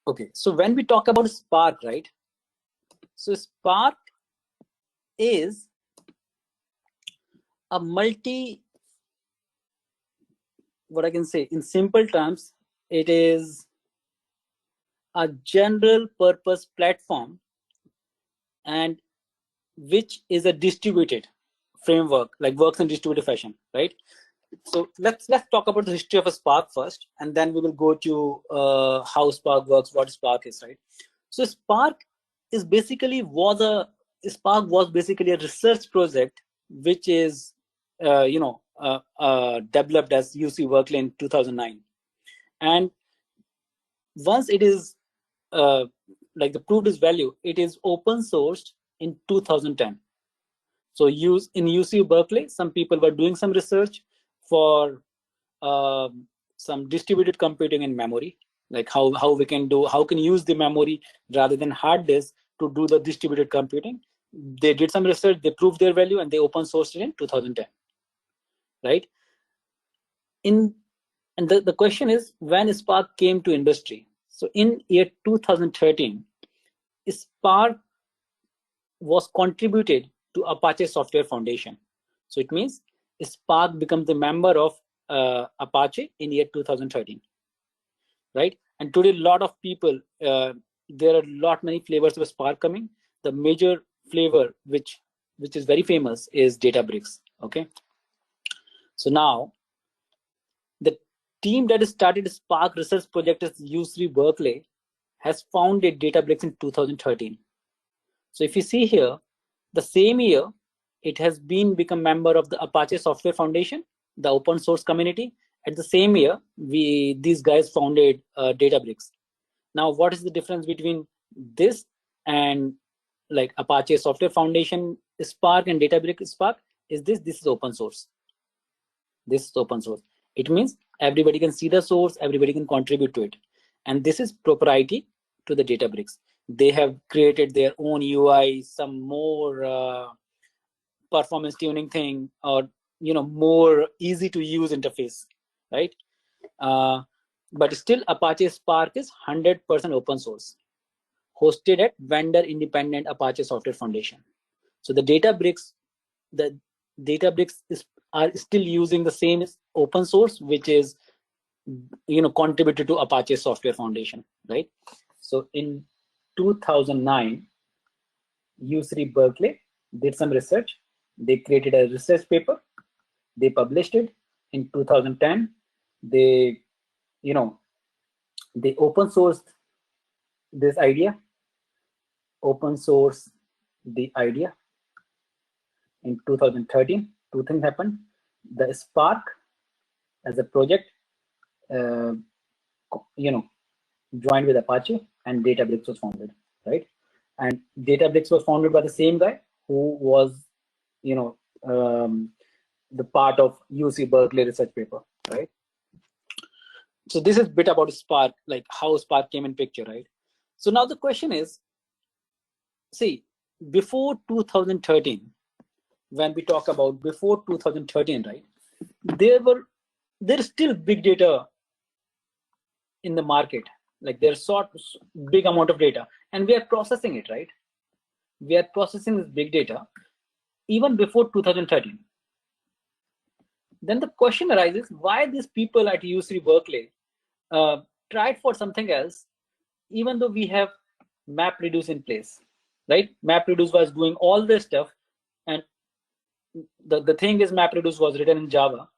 Okay, so when we talk about Spark, right? So Spark is a what I can say in simple terms, it is a general purpose platform and which is a distributed framework, like works in distributed fashion, right? So let's talk about the history of a Spark first, and then we will go to how Spark works, what Spark is, right? So Spark was basically a research project which is developed as UC Berkeley in 2009, and once it is like the proved its value, it is open sourced in 2010. So in UC Berkeley, some people were doing some research for some distributed computing in memory, like how we can use the memory rather than hard disk to do the distributed computing. They did some research, they proved their value, and they open sourced it in 2010, right? And the question is, when Spark came to industry. So in year 2013, Spark was contributed to Apache Software Foundation. So it means Spark becomes the member of Apache in year 2013, right? And today, a lot of people, there are many flavors of Spark coming. The major flavor, which is very famous, is Databricks. Okay. So now, the team that started Spark research project at UC Berkeley has founded Databricks in 2013. So if you see here, the same year, it has become member of the Apache Software Foundation, the open source community. At the same year, these guys founded Databricks. Now, what is the difference between this and like Apache Software Foundation Spark and Databricks Spark? This is open source. This is open source. It means everybody can see the source, everybody can contribute to it. And this is proprietary to the Databricks. They have created their own UI, some more performance tuning thing, or more easy to use interface, right? But still, Apache Spark is 100% open source, hosted at vendor independent Apache Software Foundation. So the Databricks are still using the same open source, which is contributed to Apache Software Foundation, right? So in 2009, UC Berkeley did some research. They created a research paper. They published it in 2010. They open sourced this idea. Open source the idea in 2013. Two things happened. The Spark as a project, joined with Apache, and Databricks was founded, right? And Databricks was founded by the same guy who was, the part of UC Berkeley research paper, right? So this is a bit about Spark, like how Spark came in picture, right? So now the question is, see, before 2013, when we talk about before 2013, right, there's still big data in the market. Like there's big amount of data, and we are processing it, right? We are processing this big data even before 2013. Then the question arises, why these people at UC Berkeley tried for something else, even though we have MapReduce in place, right? MapReduce was doing all this stuff, and the thing is, MapReduce was written in Java.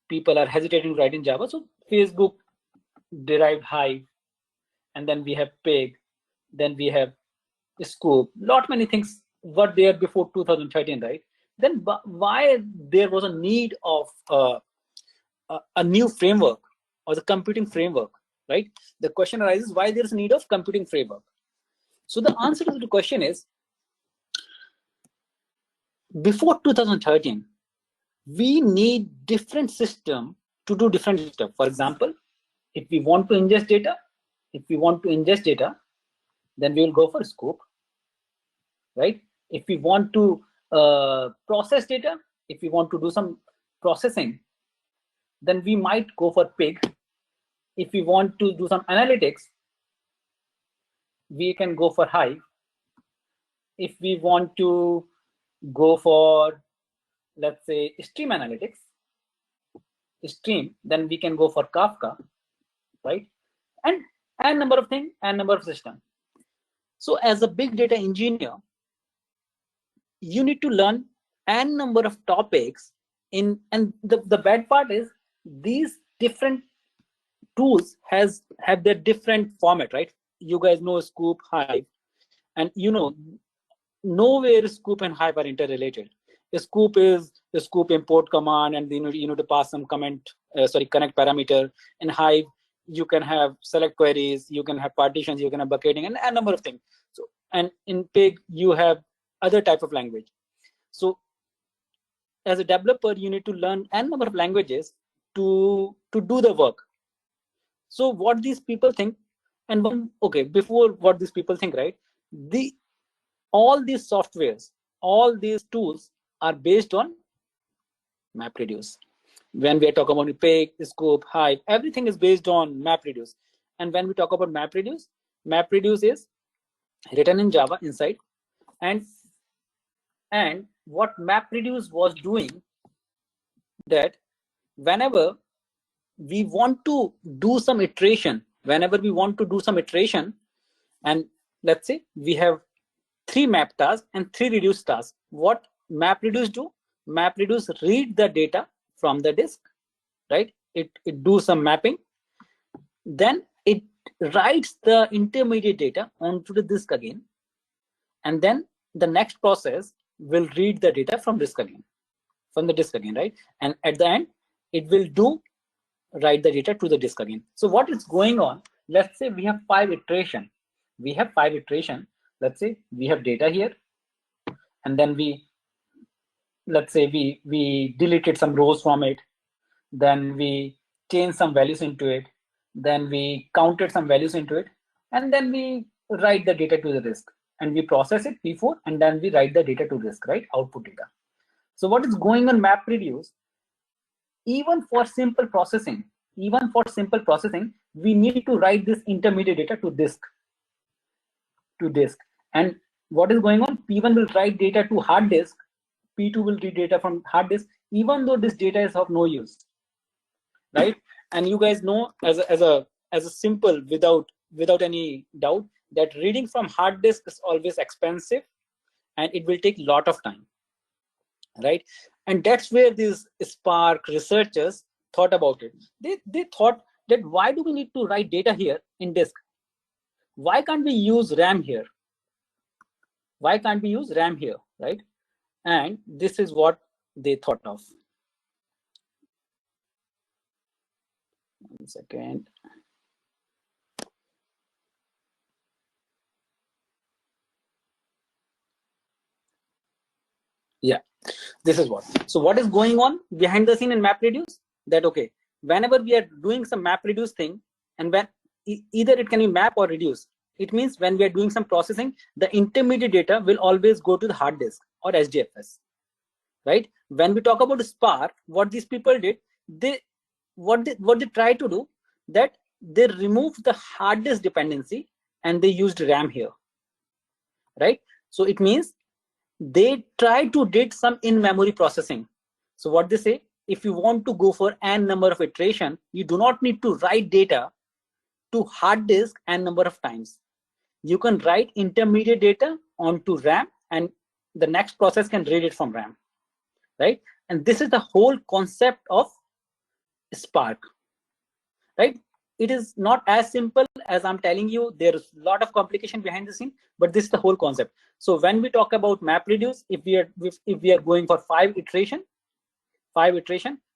People are hesitating to write in Java, so Facebook derived Hive, and then we have Pig, then we have Scoop. Many things were there before 2013, right? Then why there was a need of a new framework or the computing framework, right? The question arises, why there's a need of computing framework? So the answer to the question is, before 2013, we need different system to do different stuff. For example, if we want to ingest data, then we will go for Scoop, right? If we want to process data, if we want to do some processing, then we might go for Pig. if we want to do some analytics, we can go for Hive. If we want to go for, let's say, stream analytics, then we can go for Kafka, right? And number of things and number of systems. So as a big data engineer, you need to learn n number of topics and the bad part is these different tools have their different format, right? You guys know Scoop, Hive, and nowhere Scoop and Hive are interrelated. A Scoop is the Scoop import command, and you need to pass some connect parameter. In Hive, you can have select queries, you can have partitions, you can have bucketing, and a number of things. So, and in Pig, you have other type of language. So, as a developer, you need to learn n number of languages to do the work. So, what these people think, and before what these people think, right? All these softwares, all these tools are based on MapReduce. When we are talking about Pig, Scoop, Hive, everything is based on MapReduce. And when we talk about MapReduce, MapReduce is written in Java inside. And what MapReduce was doing, that whenever we want to do some iteration, and let's say we have 3 map tasks and 3 reduce tasks, what MapReduce do? MapReduce read the data from the disk, right? It do some mapping, then it writes the intermediate data onto the disk again, and then the next process will read the data from the disk again, right? And at the end, it will write the data to the disk again. So what is going on? Let's say we have 5 iteration. Let's say we have data here, and then let's say we deleted some rows from it, then we changed some values into it, then we counted some values into it, and then we write the data to the disk, and we process it P4, and then we write the data to disk, right? Output data. So what is going on MapReduce? Even for simple processing, we need to write this intermediate data to disk. And what is going on? P1 will write data to hard disk, P2 will read data from hard disk, even though this data is of no use, right? And you guys know, as a simple, without any doubt, that reading from hard disk is always expensive, and it will take a lot of time, right? And that's where these Spark researchers thought about it. They thought that why do we need to write data here in disk? Why can't we use RAM here? Right? And this is what they thought of. 1 second. Yeah, this is what. So what is going on behind the scene in MapReduce? That okay, whenever we are doing some MapReduce thing, and when either it can be map or reduce, it means when we are doing some processing, the intermediate data will always go to the hard disk or SDFS, right? When we talk about Spark, what these people did, what they tried to do, that they removed the hard disk dependency and they used RAM here, right? So it means they try to did some in-memory processing. So what they say, if you want to go for n number of iteration, you do not need to write data to hard disk n number of times. You can write intermediate data onto RAM, and the next process can read it from RAM, right? And this is the whole concept of Spark, right? It is not as simple as I'm telling you. There's a lot of complication behind the scene, but this is the whole concept. So when we talk about MapReduce, if we are going for 5 iteration,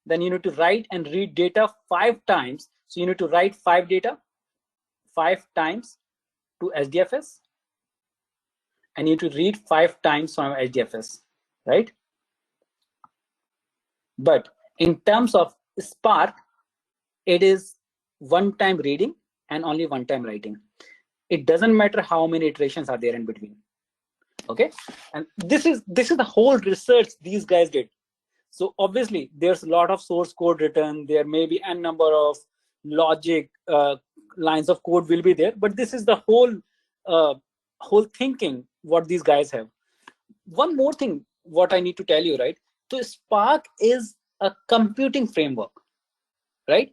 then you need to write and read data 5 times. So you need to write 5 data 5 times to SDFS, and you need to read 5 times from SDFS, right? But in terms of Spark, it is 1 time reading and only 1 time writing. It doesn't matter how many iterations are there in between. Okay, and this is the whole research these guys did. So obviously there's a lot of source code written. There may be n number of logic, lines of code will be there, but this is the whole thinking what these guys have. One more thing what I need to tell you, right? So Spark is a computing framework, right?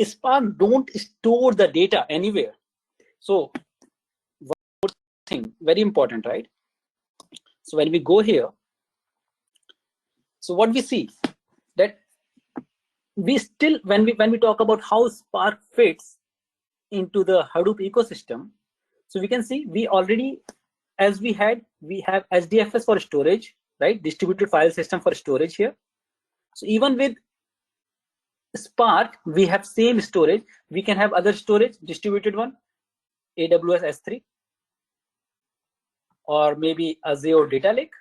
Spark don't store the data anywhere. So one more thing, very important, right? So when we go here, so what we see that we still, when we talk about how Spark fits into the Hadoop ecosystem, so we can see we already, as we have HDFS for storage, right? Distributed file system for storage here. So even with Spark, we have same storage. We can have other storage, distributed one, AWS S3, or maybe Azure Data Lake,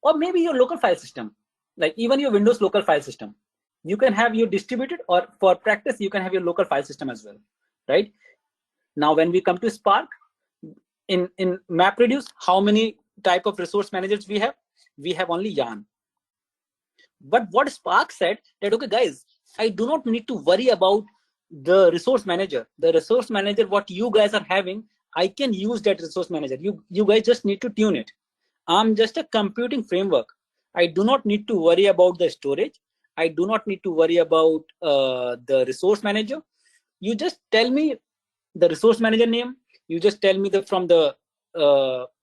or maybe your local file system, like even your Windows local file system. You can have your distributed, or for practice, you can have your local file system as well, right? Now, when we come to Spark, in MapReduce, how many type of resource managers we have? We have only Yarn. But what Spark said that, okay, guys, I do not need to worry about the resource manager. The resource manager, what you guys are having, I can use that resource manager. You guys just need to tune it. I'm just a computing framework. I do not need to worry about the storage. I do not need to worry about the resource manager. You just tell me the resource manager name. You just tell me from the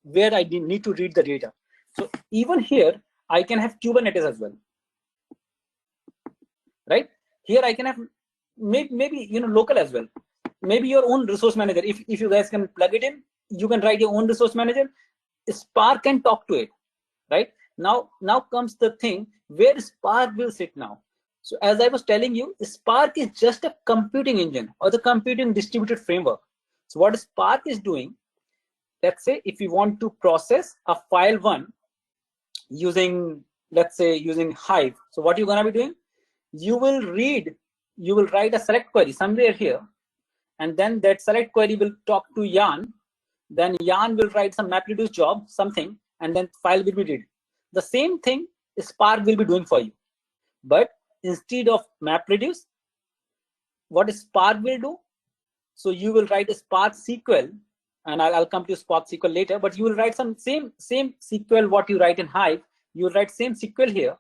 where I need to read the data. So even here, I can have Kubernetes as well, right? Here I can have maybe local as well. Maybe your own resource manager. If you guys can plug it in, you can write your own resource manager. Spark can talk to it, right? Now comes the thing where Spark will sit now. So as I was telling you, Spark is just a computing engine or the computing distributed framework. So what Spark is doing, let's say if you want to process a file one using, let's say using Hive. So what you're gonna be doing, you will write a select query somewhere here, and then that select query will talk to Yarn. Then Yarn will write some MapReduce job, something, and then file will be read. The same thing Spark will be doing for you. But instead of MapReduce, what Spark will do, so you will write a Spark SQL, and I'll come to Spark SQL later, but you will write some same SQL what you write in Hive. You will write same SQL here.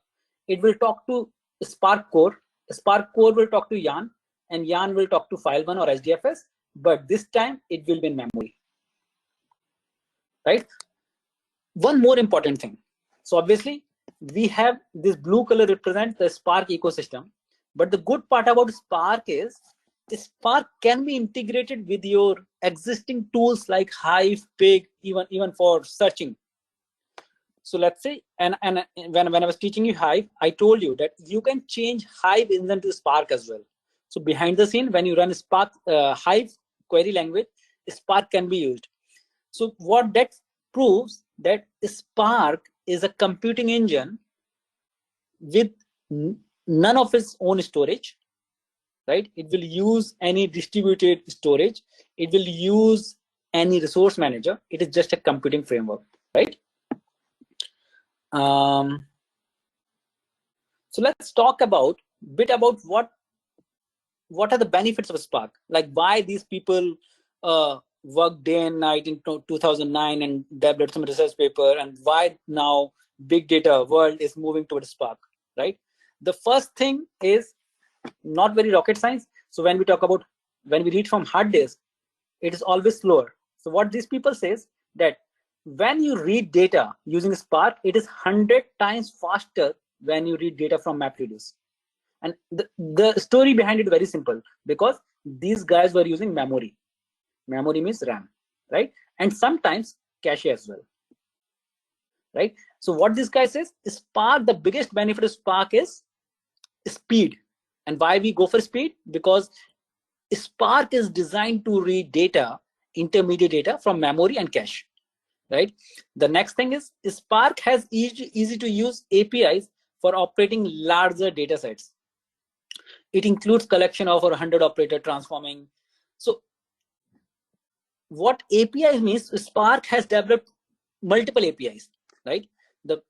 It will talk to Spark core. Spark core will talk to Yarn, and Yarn will talk to file1 or HDFS, but this time it will be in memory, right? One more important thing. So obviously we have this blue color represents the Spark ecosystem, but the good part about Spark is Spark can be integrated with your existing tools like Hive, Pig, even for searching. So let's say, and when I was teaching you Hive, I told you that you can change Hive engine to Spark as well. So behind the scene, when you run Spark Hive query language, Spark can be used. So what that proves that Spark is a computing engine with none of its own storage, right? It will use any distributed storage. It will use any resource manager. It is just a computing framework, right? So let's talk about what are the benefits of Spark, like why these people worked day and night in 2009 and developed some research paper, and why now big data world is moving towards Spark, right? The first thing is not very rocket science. So when we read from hard disk, it is always slower. So what these people says that when you read data using Spark, it is 100 times faster when you read data from MapReduce. And the story behind it very simple, because these guys were using memory. Memory means RAM, right? And sometimes cache as well, right? So what this guy says, Spark, the biggest benefit of Spark is speed. And why we go for speed? Because Spark is designed to read data, intermediate data from memory and cache, right? The next thing is Spark has easy to use APIs for operating larger data sets. It includes collection of over 100 operator transforming. So what API means, Spark has developed multiple APIs, right? The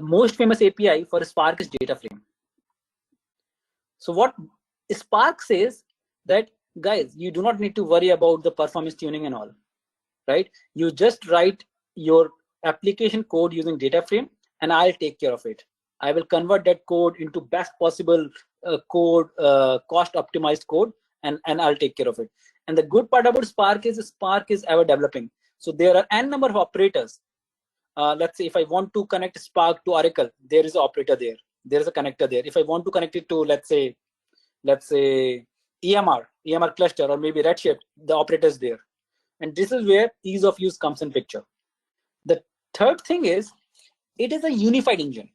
most famous API for Spark is data frame. So what Spark says that, guys, you do not need to worry about the performance tuning and all, right? You just write your application code using data frame and I'll take care of it. I will convert that code into best possible code, cost optimized code, and I'll take care of it. And the good part about Spark is ever developing. So there are n number of operators. Let's say if I want to connect Spark to Oracle, there is an operator there. There is a connector there. If I want to connect it to, let's say EMR cluster, or maybe Redshift, the operator is there. And this is where ease of use comes in picture. The third thing is, it is a unified engine.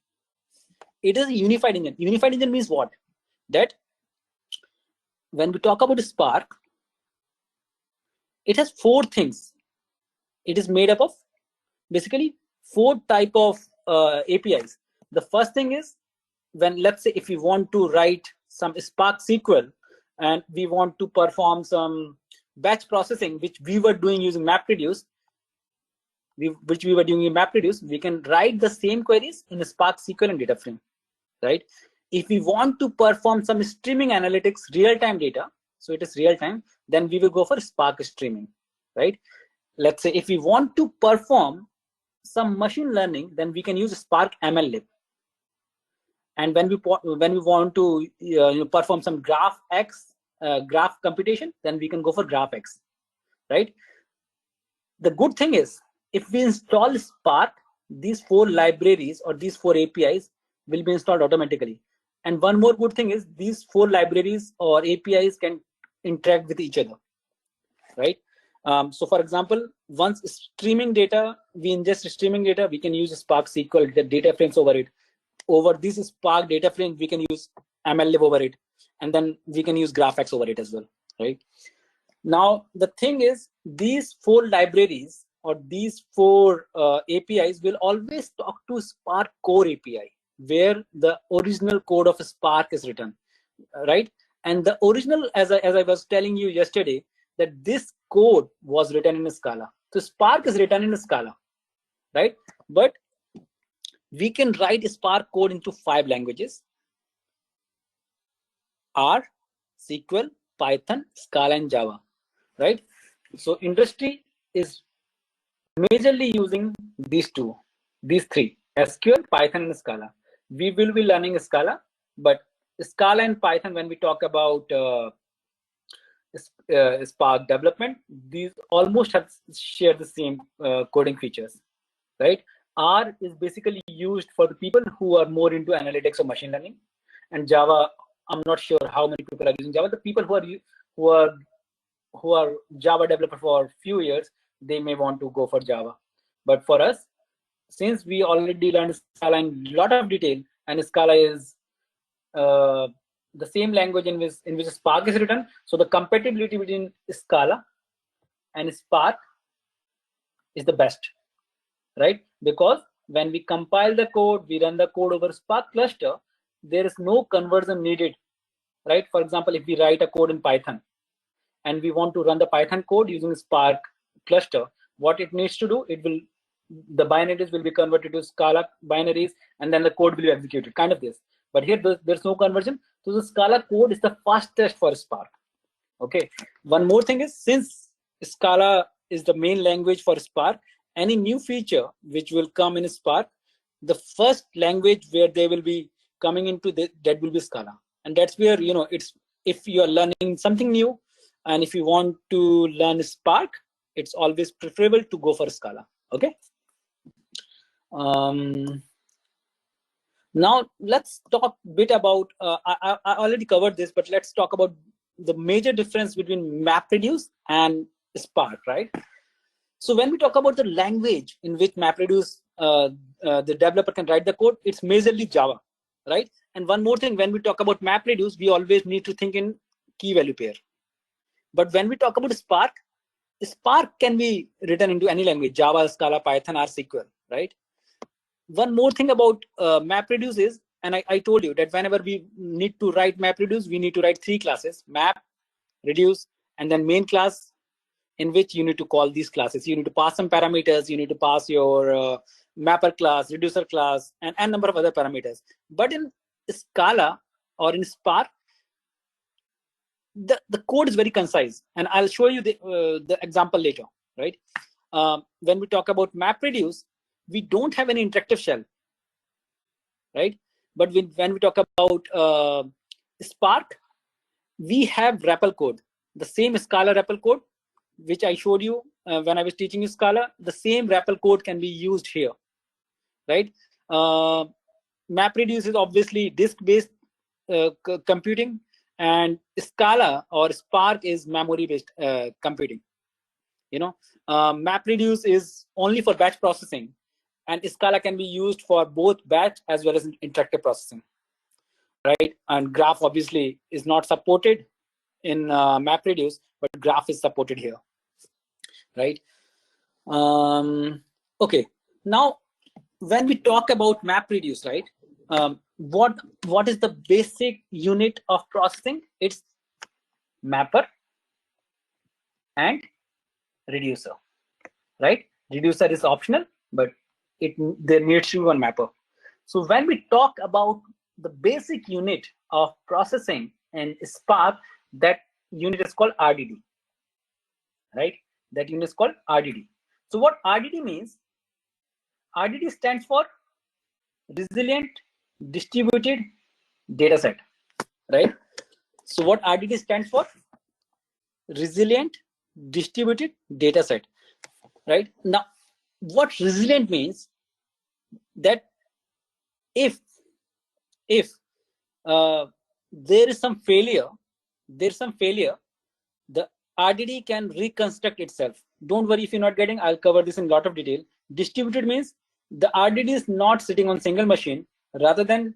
It is a unified engine. Unified engine means what? That when we talk about Spark, it has 4 things. It is made up of basically 4 type of APIs. The first thing is, when, let's say, if we want to write some Spark SQL and we want to perform some batch processing, which we were doing using MapReduce, we can write the same queries in Spark SQL and data frame, right? If we want to perform some streaming analytics, real-time data, so it is real-time, then we will go for Spark streaming, right? Let's say if we want to perform some machine learning, then we can use Spark MLlib. And when we want to perform some graph computation, then we can go for GraphX, right? The good thing is, if we install Spark, these 4 libraries or these 4 APIs will be installed automatically. And one more good thing is, these 4 libraries or APIs can interact with each other, right? So for example, once streaming data, we ingest streaming data, we can use Spark SQL, the data frames over it. Over this Spark data frame, we can use MLlib over it, and then we can use GraphX over it as well, right? Now, the thing is, these 4 libraries or these 4 APIs will always talk to Spark core API, where the original code of Spark is written, right? And the original, as I was telling you yesterday, that this code was written in Scala. So Spark is written in Scala, right? But we can write Spark code into 5 languages: R, SQL, Python, Scala, and Java, right? So industry is majorly using these 3, SQL, Python, and Scala. We will be learning Scala, but Scala and Python, when we talk about Spark development, these almost have shared the same coding features, right? R is basically used for the people who are more into analytics or machine learning, and Java, I'm not sure how many people are using Java. The people who are Java developer for a few years, they may want to go for Java. But for us, since we already learned Scala in a lot of detail, and Scala is the same language in which Spark is written, so the compatibility between Scala and Spark is the best, right? Because when we compile the code, we run the code over Spark cluster, there is no conversion needed, right? For example, if we write a code in Python and we want to run the Python code using Spark cluster, what it needs to do, the binaries will be converted to Scala binaries, and then the code will be executed, kind of this. But here there's no conversion, so the Scala code is the fastest for Spark. Okay. One more thing is, since Scala is the main language for Spark, any new feature which will come in Spark, the first language where they will be coming into that will be Scala. And that's where, it's, if you are learning something new and if you want to learn Spark, it's always preferable to go for Scala. Okay. Now let's talk a bit about, I already covered this, but let's talk about the major difference between MapReduce and Spark, right? So when we talk about the language in which MapReduce, the developer can write the code, it's majorly Java, right? And one more thing, when we talk about MapReduce, we always need to think in key value pair. But when we talk about Spark can be written into any language: Java, Scala, Python, or SQL, right? One more thing about MapReduce is, and I told you that whenever we need to write MapReduce, we need to write 3 classes: map, reduce, and then main class, in which you need to call these classes. You need to pass some parameters, you need to pass your mapper class, reducer class, and a number of other parameters. But in Scala or in Spark, the code is very concise, and I'll show you the example later, right? When we talk about MapReduce, we don't have any interactive shell, right? But when we talk about Spark, we have REPL code, the same Scala REPL code, which I showed you when I was teaching you Scala. The same REPL code can be used here, right? MapReduce is obviously disk-based computing, and Scala or Spark is memory-based computing. You know, MapReduce is only for batch processing, and Scala can be used for both batch as well as interactive processing, right? And graph obviously is not supported in MapReduce, but graph is supported here, right? Okay, now when we talk about MapReduce, right? What is the basic unit of processing? It's mapper and reducer, right? Reducer is optional, but there needs to be one mapper. So when we talk about the basic unit of processing in Spark, that unit is called RDD, right? That unit is called RDD. So what RDD means? RDD stands for resilient distributed data set, right? So what RDD stands for? Resilient distributed data set, right? Now, what resilient means, that if there is some failure, the RDD can reconstruct itself. Don't worry if you're not getting, I'll cover this in a lot of detail. Distributed means the RDD is not sitting on single machine, rather than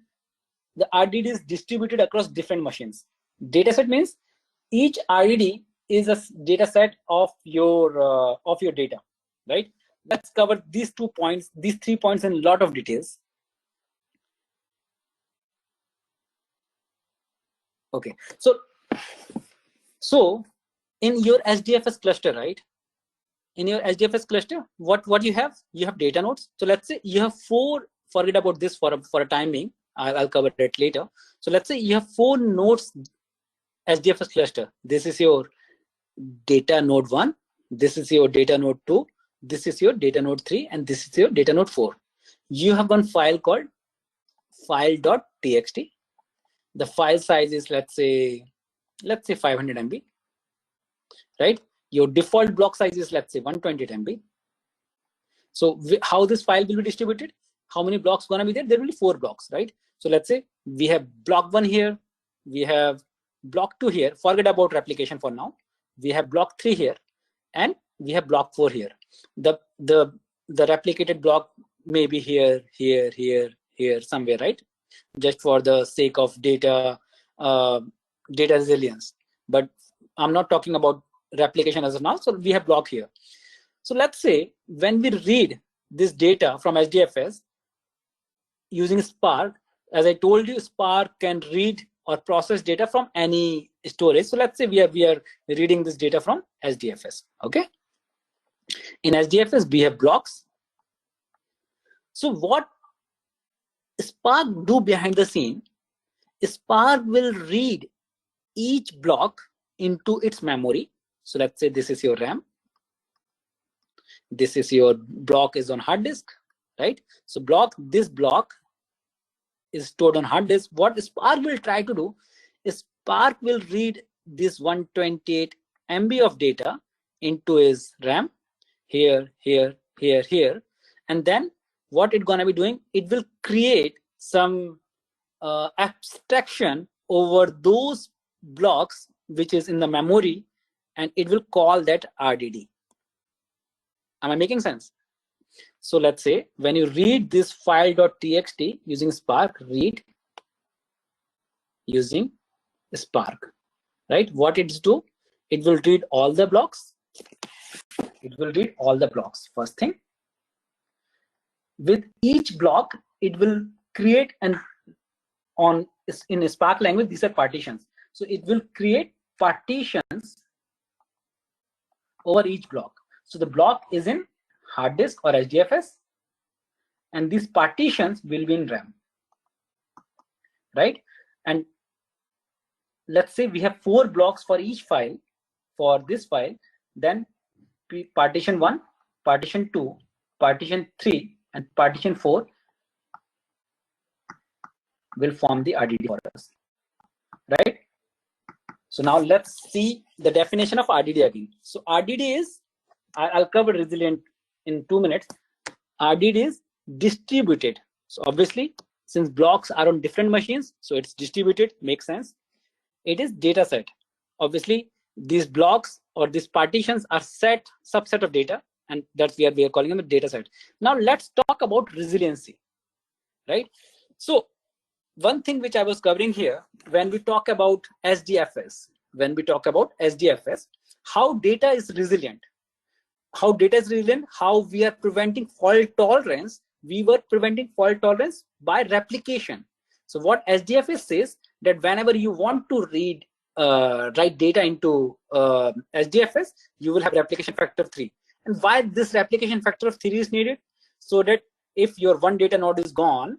the RDD is distributed across different machines. Dataset means each RDD is a data set of your data, right? Let's cover these 3 points in a lot of details. Okay, so in your SDFS cluster, right? In your SDFS cluster, what you have data nodes. So let's say you have 4. Forget about this for a time being. I'll cover that later. So let's say you have 4 nodes SDFS cluster. This is your data node 1. This is your data node 2. This is your data node 3, and this is your data node 4. You have one file called file.txt. The file size is let's say 500 MB, right? Your default block size is let's say 128 MB. So how this file will be distributed? How many blocks gonna be there? There will be 4 blocks, right? So let's say we have block 1 here, we have block 2 here. Forget about replication for now. We have block 3 here, and we have block 4 here. The replicated block may be here, somewhere, right? Just for the sake of data resilience. But I'm not talking about replication as of now. So we have block here. So let's say when we read this data from SDFS using Spark, as I told you, Spark can read or process data from any storage. So let's say we are reading this data from SDFS. Okay. In SDFS, we have blocks. So what Spark do behind the scene? Spark will read each block into its memory. So let's say this is your RAM. This is your block is on hard disk, right? So this block is stored on hard disk. What Spark will try to do is Spark will read this 128 MB of data into his RAM here, and then what it's gonna be doing, it will create some abstraction over those blocks which is in the memory, and it will call that RDD. Am I making sense? So let's say when you read this file.txt using Spark, read using Spark, right? What it's do? It will read all the blocks. It will read all the blocks. First thing, with each block, it will create in Spark language, these are partitions. So it will create partitions over each block. So the block is in hard disk or SDFS, and these partitions will be in RAM, right? And let's say we have 4 blocks for each file. For this file, then partition 1, partition 2, partition 3, and partition 4 will form the RDD for us, right? So now let's see the definition of RDD again. So RDD is, I'll cover resilient in 2 minutes. RDD is distributed. So obviously, since blocks are on different machines, so it's distributed, makes sense. It is data set. Obviously, these blocks or these partitions are subset of data, and that's we are calling them a data set. Now let's talk about resiliency, right? So one thing which I was covering here, when we talk about SDFS, how data is resilient, how we are preventing fault tolerance. We were preventing fault tolerance by replication. So what SDFS says, that whenever you want to write data into SDFS, you will have replication factor of 3. And why this replication factor of 3 is needed? So that if your one data node is gone,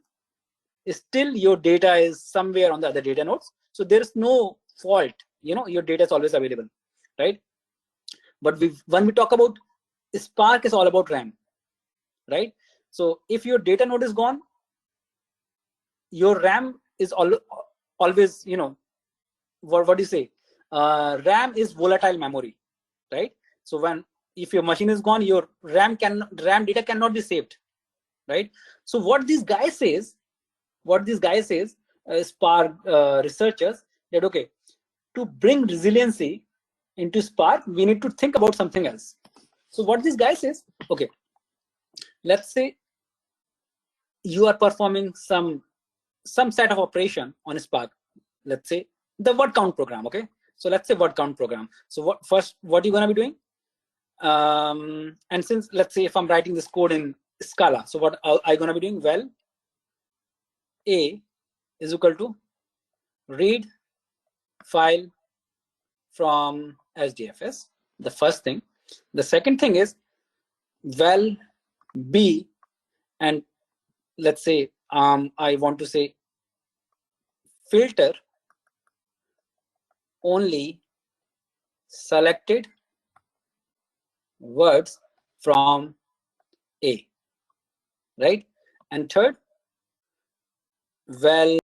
still your data is somewhere on the other data nodes, so there is no fault, your data is always available, right? But when we talk about Spark, is all about RAM, right? So if your data node is gone, your RAM is always, what do you say, RAM is volatile memory, right? So if your machine is gone, your RAM data cannot be saved, right? So what this guy says, Spark researchers, that okay, to bring resiliency into Spark, we need to think about something else. So what this guy says, okay, let's say you are performing some set of operation on Spark. Let's say the word count program, okay? So let's say word count program. So what are you gonna be doing? And since, let's say if I'm writing this code in Scala, so what are I gonna be doing? Well, A is equal to read file from SDFS, the first thing. The second thing is val B, and let's say I want to say filter only selected words from A, right? And third, val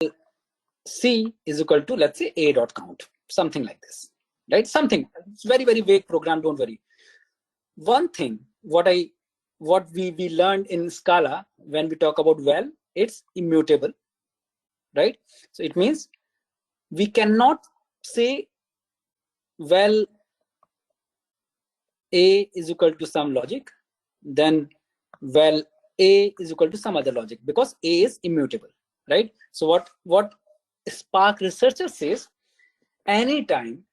C is equal to, let's say, A.count, something like this, right? Something, it's very, very vague program, don't worry. One thing, what we learned in Scala, when we talk about val, it's immutable, right? So it means we cannot say val A is equal to some logic, then val A is equal to some other logic, because A is immutable, right? So what Spark researcher says, anytime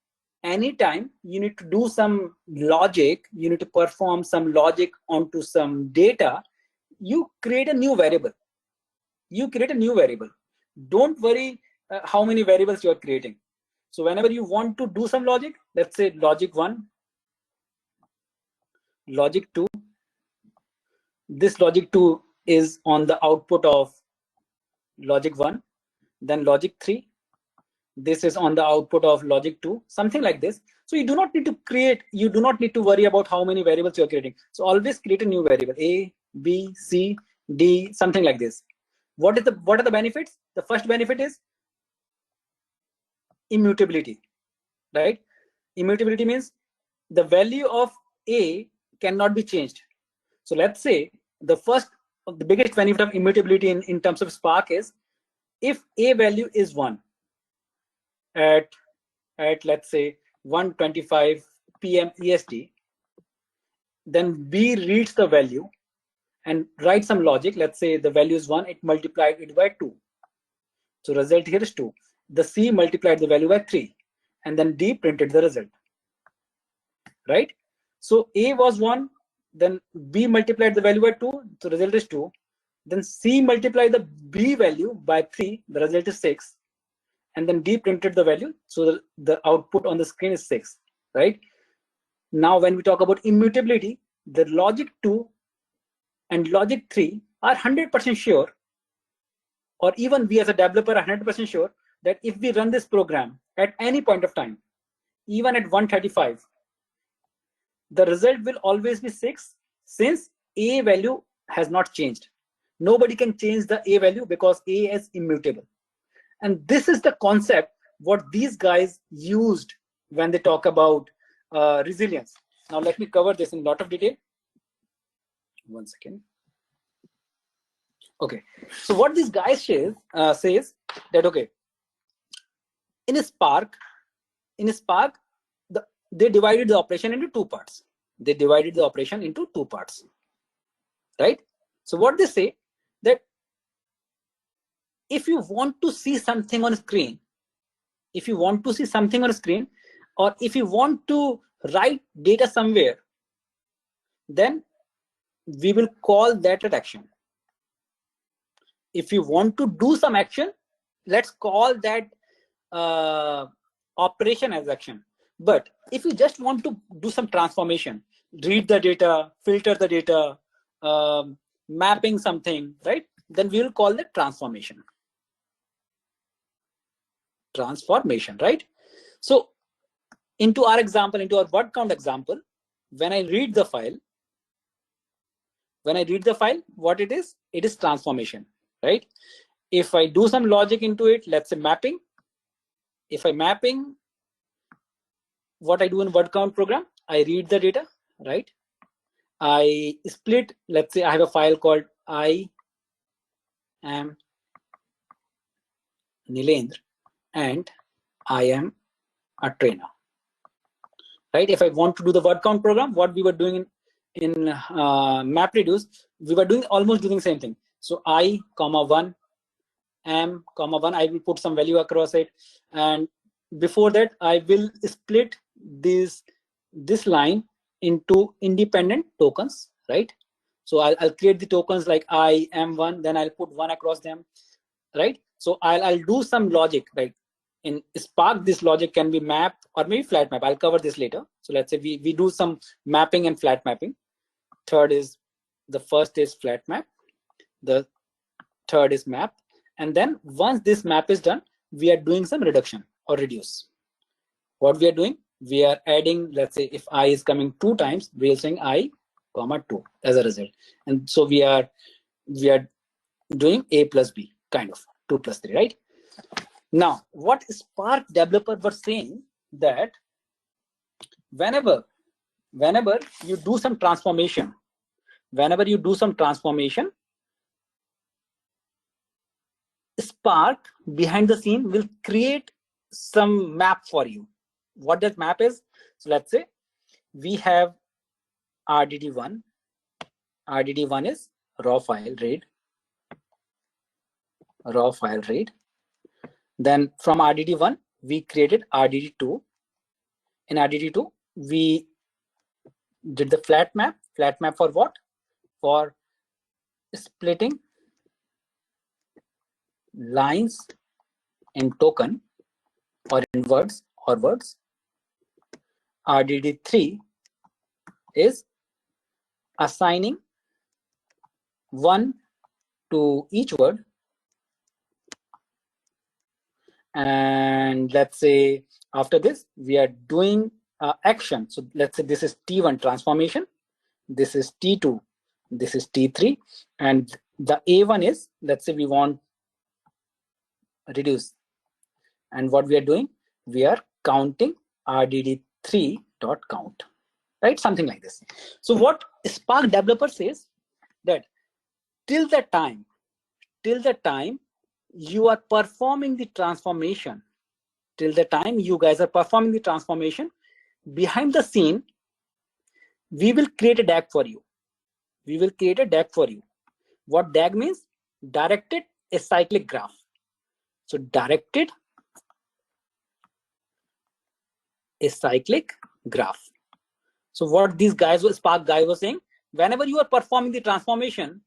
you need to do some logic, you need to perform some logic onto some data, you create a new variable. Don't worry how many variables you are creating. So whenever you want to do some logic, let's say logic 1, logic 2, this logic 2 is on the output of logic 1, then logic 3, this is on the output of logic 2, something like this. So you do not need to worry about how many variables you are creating. So always create a new variable, A, B, C, D, something like this. What are the benefits? The first benefit is immutability, right? Immutability means the value of A cannot be changed. So let's say the biggest benefit of immutability in terms of Spark is, if A value is 1 at let's say 1:25 p.m. EST, then B reads the value and writes some logic. Let's say the value is 1, it multiplied it by 2. So result here is 2. The C multiplied the value by 3, and then D printed the result, right? So A was 1, then B multiplied the value by 2, so result is 2. Then C multiplied the B value by 3, the result is 6. And then D printed the value, so the output on the screen is 6, right? Now when we talk about immutability, the logic 2 and logic 3 are 100% sure, or even we as a developer are 100% sure that if we run this program at any point of time, even at 135, the result will always be 6, since a value has not changed. Nobody can change the a value because a is immutable. And this is the concept what these guys used when they talk about resilience. Now let me cover this in a lot of detail. One second. Okay, so what this guy says that, okay, in a Spark, they divided the operation into two parts. Right? So what they say, that if you want to see something on screen, or if you want to write data somewhere, then we will call that an action. If you want to do some action, let's call that operation as action. But if you just want to do some transformation, read the data, filter the data, mapping something, right, then we will call that transformation, right? So into our example, into our word count example, when I read the file, what it is transformation, right? If I do some logic into it, let's say mapping, if I mapping, what I do in word count program, I read the data, right? I split, let's say I have a file called I am Nilendra and I am a trainer, right? If I want to do the word count program, what we were doing in MapReduce, we were doing almost doing the same thing. So I, comma 1, am, comma 1, I will put some value across it, and before that I will split this line into independent tokens, right? So I'll create the tokens like I am 1, then I'll put 1 across them, right? So I'll do some logic, right? In Spark, this logic can be map or maybe flat map. I'll cover this later. So let's say we do some mapping and flat mapping. The first is flat map, the third is map, and then once this map is done, we are doing some reduction or reduce. What we are doing, we are adding, let's say if I is coming 2 times, we are saying I, comma 2 as a result. And so we are doing A plus B, kind of 2 plus 3, right? Now, what Spark developer was saying, that whenever you do some transformation, Spark behind the scene will create some map for you. What that map is, so let's say we have RDD1. RDD1 is raw file read. Then from RDD1, we created RDD2. In RDD2, we did the flat map. Flat map for what? For splitting lines in token or in words or words. RDD3 is assigning 1 to each word. And let's say after this, we are doing action. So let's say this is T1 transformation, this is T2, this is T3, and the A1 is, let's say we want reduce. And what we are doing, we are counting RDD3 dot count, right? Something like this. So what Spark developer says, that till the time you are performing the transformation, behind the scene, we will create a DAG for you. What DAG means? Directed acyclic graph. So directed acyclic graph. So what these guys, Spark guy was saying, whenever you are performing the transformation,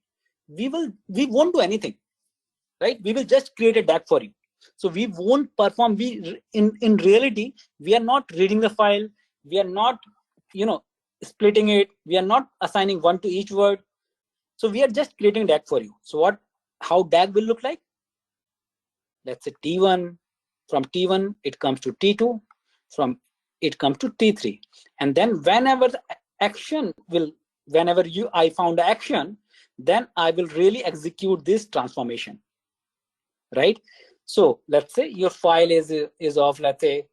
we won't do anything, right? We will just create a DAG for you. So we won't perform. In reality, we are not reading the file. We are not, splitting it. We are not assigning 1 to each word. So we are just creating DAG for you. So how DAG will look like? Let's say T1, From T1, it comes to T2, from it comes to T3. And then whenever the action will, whenever I found the action, then I will really execute this transformation, right? So let's say your file is of, let's say,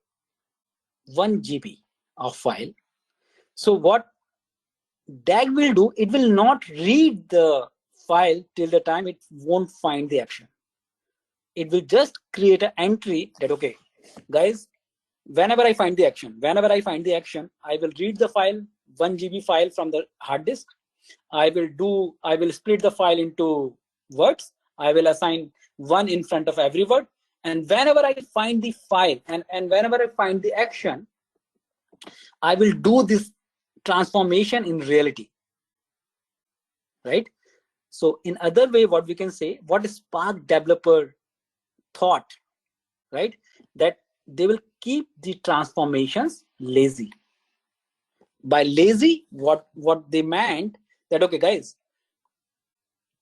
1 GB of file. So what DAG will do, it will not read the file till the time it won't find the action. It will just create an entry that, okay, guys, whenever I find the action, I will read the file, 1 GB file from the hard disk. I will split the file into words. I will assign 1 in front of every word. And whenever I find the file and whenever I find the action, I will do this transformation in reality, right? So in other way, what we can say, what Spark developer thought, right? That they will keep the transformations lazy. By lazy, what they meant that, okay, guys,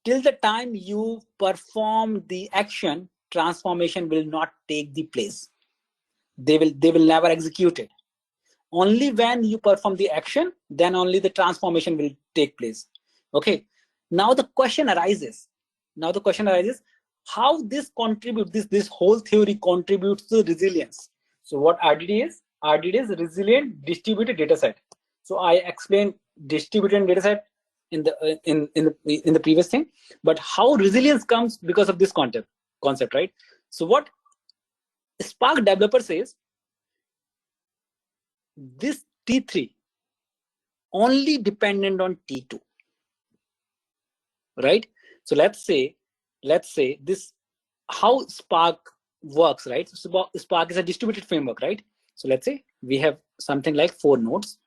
till the time you perform the action, transformation will not take the place. They will never execute it. Only when you perform the action, then only the transformation will take place. Okay. Now the question arises. How this contributes, this whole theory contributes to resilience. So what RDD is? RDD is resilient distributed data set. So I explained distributed data set in the previous thing, but how resilience comes because of this concept, right? So what Spark developer says, this T3 only dependent on T2, right? So let's say this, how Spark works, right? So Spark is a distributed framework, right? So let's say we have something like 4 nodes.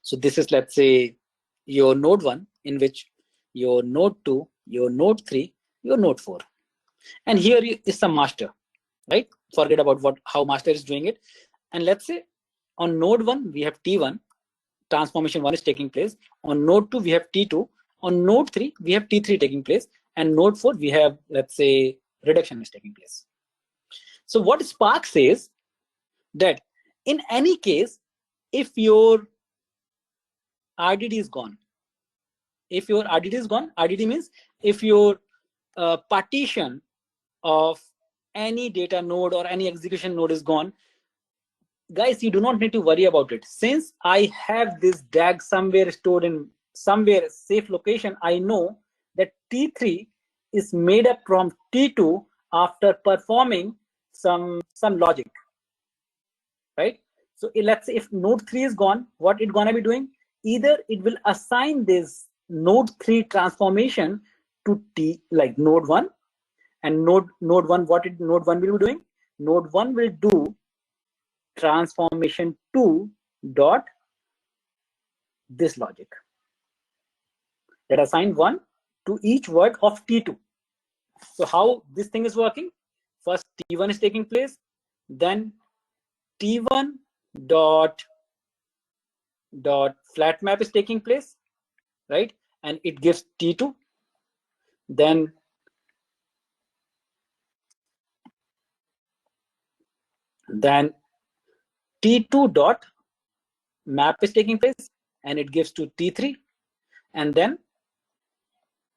So this is, let's say, your node 1, in which your node 2, your node 3, your node 4. And here is some master, right? Forget about how master is doing it. And let's say on node 1, we have T1, transformation 1 is taking place. On node 2, we have T2. On node 3, we have T3 taking place. And node 4, we have, let's say, reduction is taking place. So what Spark says, that in any case, if your RDD is gone, RDD means if your partition of any data node or any execution node is gone, guys, you do not need to worry about it. Since I have this DAG somewhere stored in somewhere safe location, I know that T3 is made up from T2 after performing some logic, right? So let's say if node 3 is gone, what it gonna be doing? Either it will assign this node 3 transformation to like node 1, and node 1, node 1 will be doing? Node 1 will do transformation 2 dot this logic that assign 1 to each word of T2. So how this thing is working? First T1 is taking place, then T1 dot flat map is taking place, right? And it gives T2. Then T2 dot map is taking place and it gives to T3, and then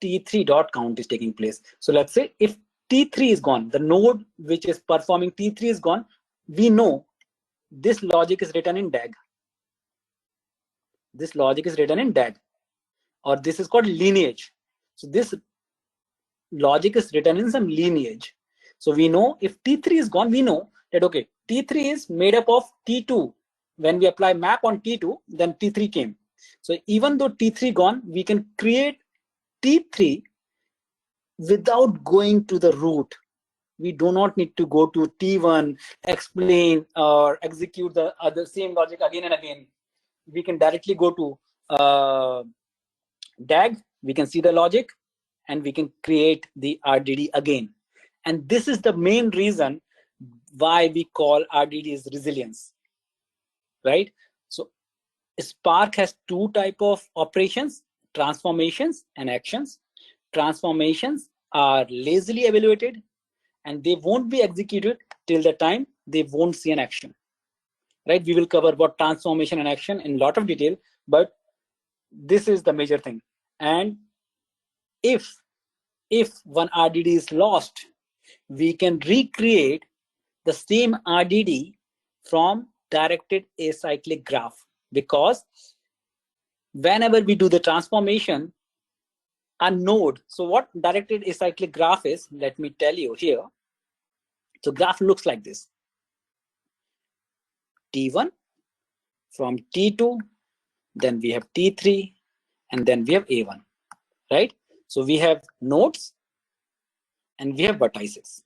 T3 dot count is taking place. So let's say if T3 is gone, the node which is performing T3 is gone, we know this logic is written in DAG. This logic is written in DAG, or this is called lineage. So this logic is written in some lineage. So we know if T3 is gone, we know that, okay, T3 is made up of T2. When we apply map on T2, then T3 came. So even though T3 gone, we can create T3 without going to the root. We do not need to go to T1, explain or execute the other same logic again and again. We can directly go to DAG, we can see the logic, and we can create the RDD again. And this is the main reason why we call RDD as resilience, right? So Spark has 2 types of operations, transformations and actions. Transformations are lazily evaluated and they won't be executed till the time they won't see an action, right? We will cover about transformation and action in a lot of detail, but this is the major thing. And if one RDD is lost, we can recreate the same RDD from directed acyclic graph, because whenever we do the transformation, a node. So what directed acyclic graph is, let me tell you here. So graph looks like this. T1, from T2, then we have T3, and then we have A1, right? So we have nodes and we have vertices.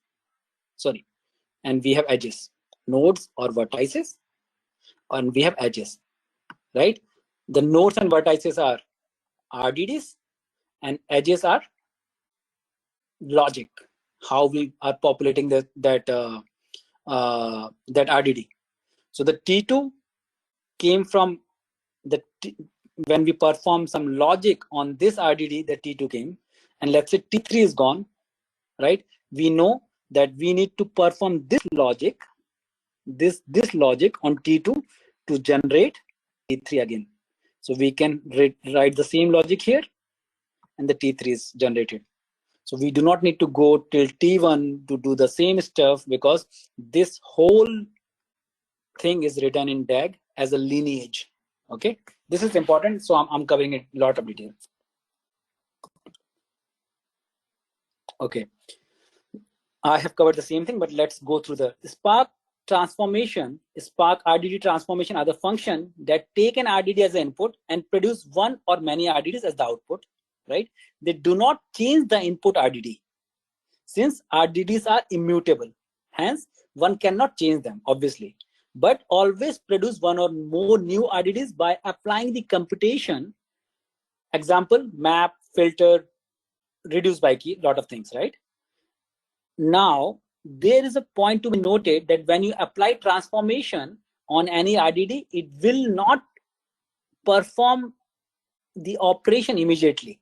Sorry, and we have edges. Nodes or vertices, and we have edges, right? The nodes and vertices are RDDs, and edges are logic, how we are populating that RDD. So the T2 came from when we perform some logic on this RDD, the T2 came, and let's say T3 is gone, right? We know that we need to perform this logic, this logic on T2 to generate T3 again. So we can write the same logic here, and the T3 is generated. So we do not need to go till T1 to do the same stuff, because this whole thing is written in DAG as a lineage. Okay, this is important, so I'm covering it a lot of detail. Okay, I have covered the same thing, but let's go through the Spark transformation. Spark RDD transformation are the function that take an RDD as an input and produce one or many RDDs as the output, right? They do not change the input RDD, since RDDs are immutable. Hence, one cannot change them, obviously, but always produce one or more new RDDs by applying the computation. Example, map, filter, reduce by key, lot of things, right? Now, there is a point to be noted that when you apply transformation on any RDD, it will not perform the operation immediately.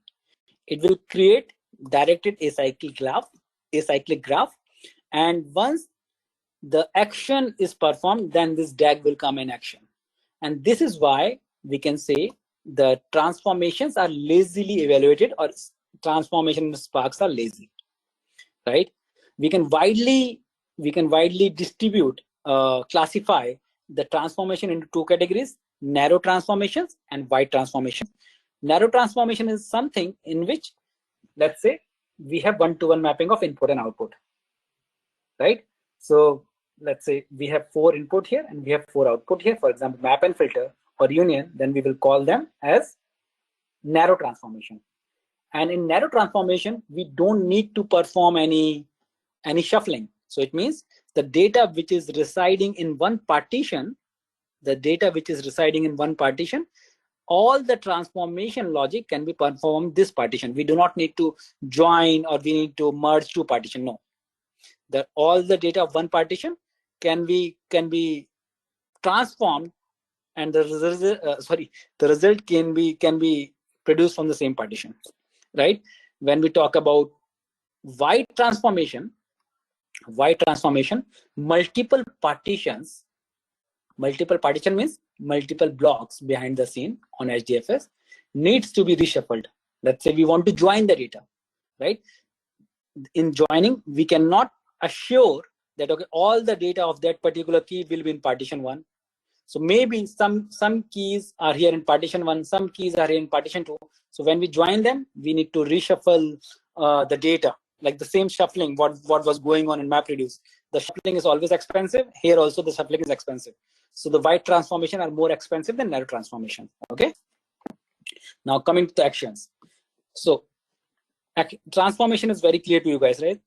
It will create directed acyclic graph, and once the action is performed, then this DAG will come in action. And this is why we can say the transformations are lazily evaluated, or transformation sparks are lazy, right? We can widely distribute, classify the transformation into two categories: narrow transformations and wide transformations. Narrow transformation is something in which, let's say, we have one-to-one mapping of input and output, right? So let's say we have 4 input here and we have 4 output here, for example, map and filter or union, then we will call them as narrow transformation. And in narrow transformation, we don't need to perform any shuffling. So it means the data which is residing in one partition, all the transformation logic can be performed this partition. We do not need to join or we need to merge two partition. No, all the data of one partition can be transformed, and the result can be produced from the same partition, right? When we talk about wide transformation, multiple partition means multiple blocks behind the scene on HDFS needs to be reshuffled. Let's say we want to join the data, right? In joining, we cannot assure that okay, all the data of that particular key will be in partition 1. So maybe some keys are here in partition 1, some keys are here in partition 2. So when we join them, we need to reshuffle the data, like the same shuffling what was going on in MapReduce. The shuffling is always expensive. Here also the shuffling is expensive. So the wide transformation are more expensive than narrow transformation. Okay. Now coming to the actions. So transformation is very clear to you guys, right?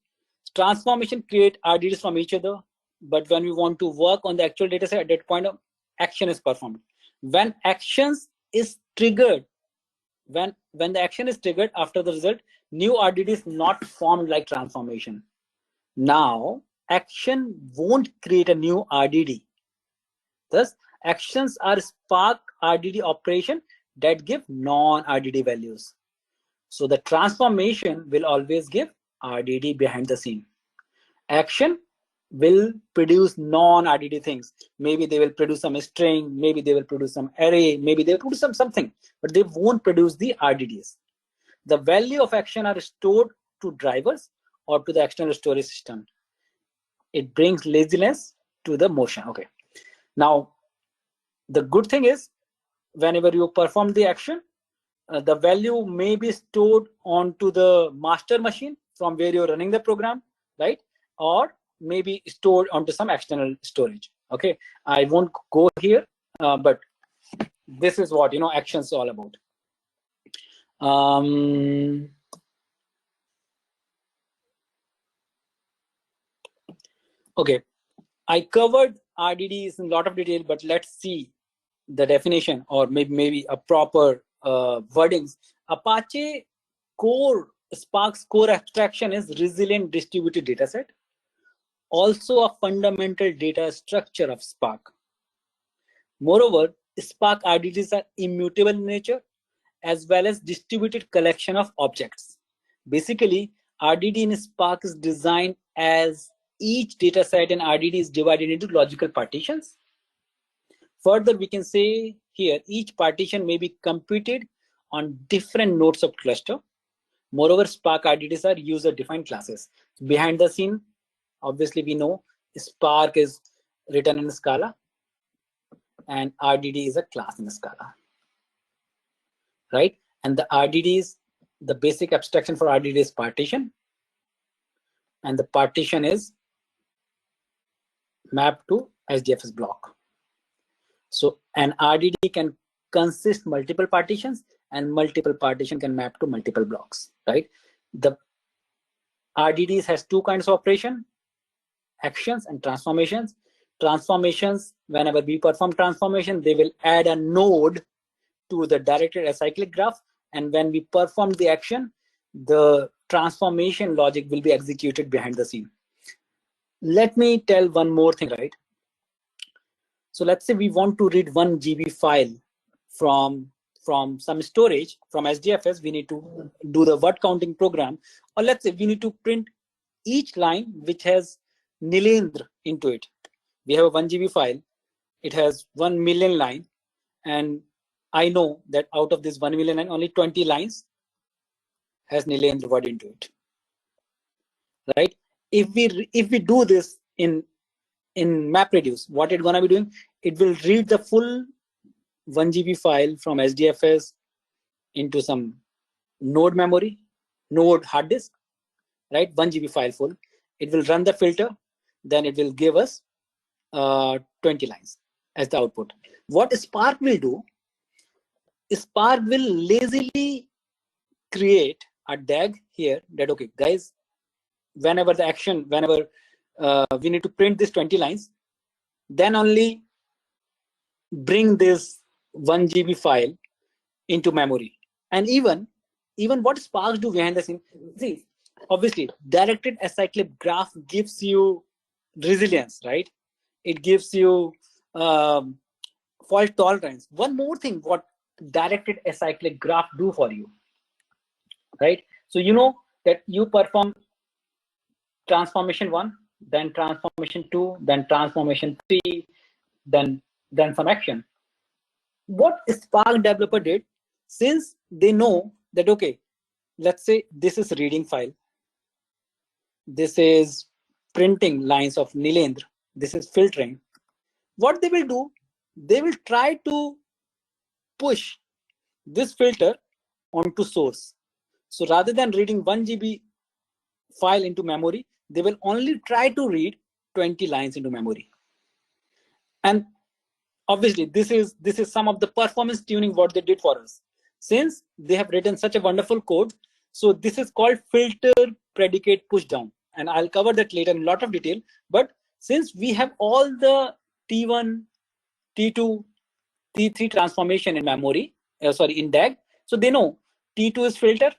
Transformation create RDDs from each other, but when we want to work on the actual data set, at that point of action is performed. When actions is triggered, when the action is triggered after the result, new RDD is not formed like transformation. Now action won't create a new RDD. Thus, actions are Spark RDD operation that give non-RDD values. So the transformation will always give RDD behind the scene. Action will produce non-RDD things. Maybe they will produce some string, maybe they will produce some array, maybe they will produce something, but they won't produce the RDDs. The value of action are stored to drivers or to the external storage system. It brings laziness to the motion. Okay. Now, the good thing is, whenever you perform the action, the value may be stored onto the master machine from where you're running the program, right? Or maybe stored onto some external storage. Okay, I won't go here, but this is what actions is all about. Okay, I covered RDDs in a lot of detail, but let's see the definition, or maybe a proper wordings. Apache core, Spark's core abstraction is resilient distributed dataset, also a fundamental data structure of Spark. Moreover, Spark RDDs are immutable in nature, as well as distributed collection of objects. Basically, RDD in Spark is designed as each dataset in RDD is divided into logical partitions. Further, we can say here each partition may be computed on different nodes of cluster. Moreover, Spark RDDs are user-defined classes. Behind the scene, obviously we know Spark is written in Scala and RDD is a class in Scala, right? And the RDDs, the basic abstraction for RDD is partition, and the partition is mapped to SDFS block. So an RDD can consist multiple partitions, and multiple partition can map to multiple blocks, right? The RDDs has two kinds of operation: actions and transformations. Transformations, whenever we perform transformation, they will add a node to the directed acyclic graph, and when we perform the action, the transformation logic will be executed behind the scene. Let me tell one more thing, right? So let's say we want to read 1 GB file from some storage from SDFS. We need to do the word counting program, or let's say we need to print each line which has Nilendra into it. We have a 1 GB file, it has 1 million line, and I know that out of this 1 million line, only 20 lines has Nilendra word into it, right? If we do this in MapReduce, what it's gonna be doing, it will read the full 1 GB file from SDFS into some node memory, node hard disk, right? 1 GB file full. It will run the filter, then it will give us 20 lines as the output. What Spark will do, Spark will lazily create a DAG here that, okay, guys, whenever the action, whenever we need to print this 20 lines, then only bring this 1 GB file into memory. And even what Spark do behind the scene, see, obviously directed acyclic graph gives you resilience, right? It gives you fault tolerance. One more thing, what directed acyclic graph do for you, right? So you know that you perform transformation 1, then transformation 2, then transformation 3, then some action. What Spark developer did, since they know that, okay, let's say this is reading file, this is printing lines of Nilendra, this is filtering. What they will do, they will try to push this filter onto source. So rather than reading 1 GB file into memory, they will only try to read 20 lines into memory. And obviously this is some of the performance tuning what they did for us, since they have written such a wonderful code. So this is called filter predicate push down, and I'll cover that later in a lot of detail. But since we have all the T1, T2, T3 transformation in memory, in DAG, so they know T2 is filter,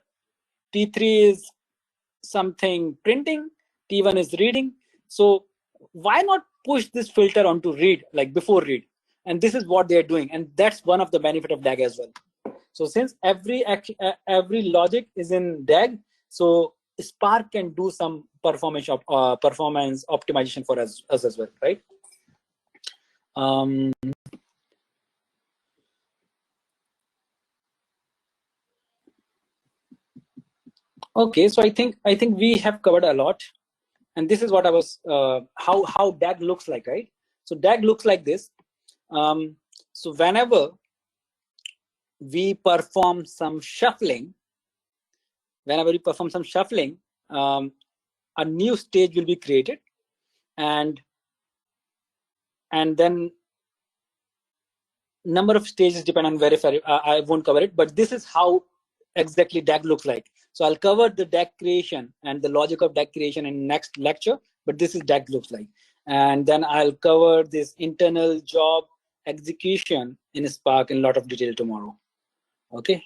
T3 is something printing, T1 is reading. So why not push this filter onto read, like before read? And this is what they are doing, and that's one of the benefit of DAG as well. So since every logic is in DAG, so Spark can do some performance optimization for us as well, right? Okay, so I think we have covered a lot, and this is what I was how DAG looks like, right? So DAG looks like this. So whenever we perform some shuffling, a new stage will be created, and then number of stages depend on I won't cover it, but this is how exactly DAG looks like. So I'll cover the DAG creation and the logic of DAG creation in next lecture, but this is DAG looks like. And then I'll cover this internal job execution in Spark in a lot of detail tomorrow. Okay.